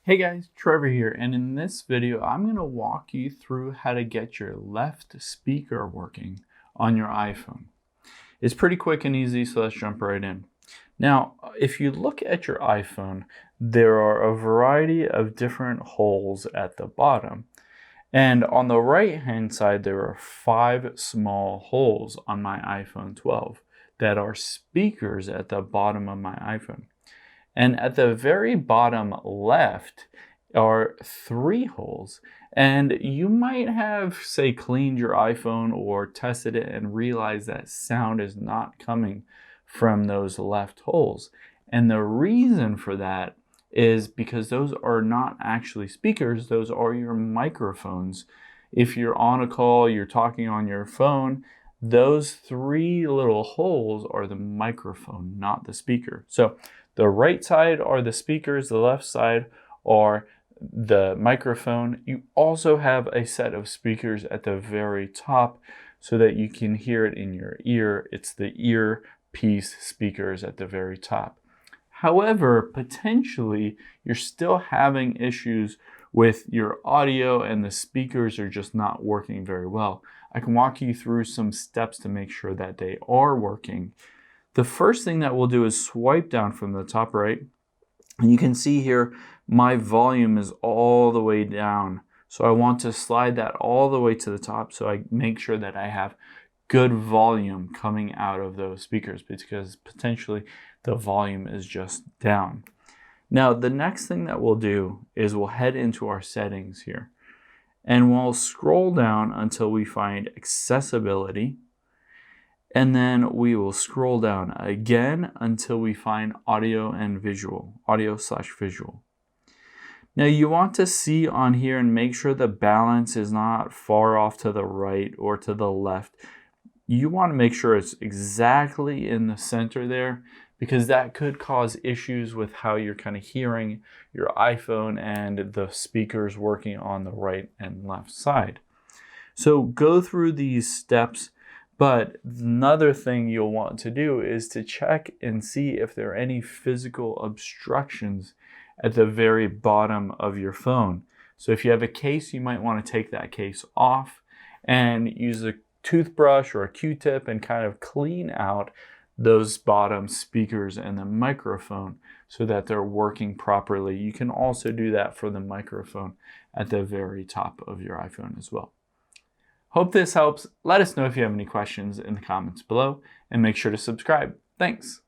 Hey guys, Trevor here, and in this video I'm going to walk you through how to get your left speaker working on your iPhone. It's pretty quick and easy, so let's jump right in. Now, if you look at your iPhone, there are a variety of different holes at the bottom. And on the right hand side, there are 5 small holes on my iPhone 12 that are speakers at the bottom of my iPhone. And at the very bottom left are 3 holes. And you might have, say, cleaned your iPhone or tested it and realized that sound is not coming from those left holes. And the reason for that is because those are not actually speakers, those are your microphones. If you're on a call, you're talking on your phone, those 3 little holes are the microphone, not the speaker. So the right side are the speakers, the left side are the microphone. You also have a set of speakers at the very top so that you can hear it in your ear. It's the earpiece speakers at the very top. However, potentially you're still having issues with your audio and the speakers are just not working very well. I can walk you through some steps to make sure that they are working. The first thing that we'll do is swipe down from the top right, and you can see here my volume is all the way down. So I want to slide that all the way to the top so I make sure that I have good volume coming out of those speakers, because potentially the volume is just down. Now the next thing that we'll do is we'll head into our settings here, and we'll scroll down until we find accessibility. And then we will scroll down again until we find audio and visual, audio/visual. Now you want to see on here and make sure the balance is not far off to the right or to the left. You want to make sure it's exactly in the center there, because that could cause issues with how you're kind of hearing your iPhone and the speakers working on the right and left side. So go through these steps. But another thing you'll want to do is to check and see if there are any physical obstructions at the very bottom of your phone. So if you have a case, you might want to take that case off and use a toothbrush or a Q-tip and kind of clean out those bottom speakers and the microphone so that they're working properly. You can also do that for the microphone at the very top of your iPhone as well. Hope this helps. Let us know if you have any questions in the comments below, and make sure to subscribe. Thanks.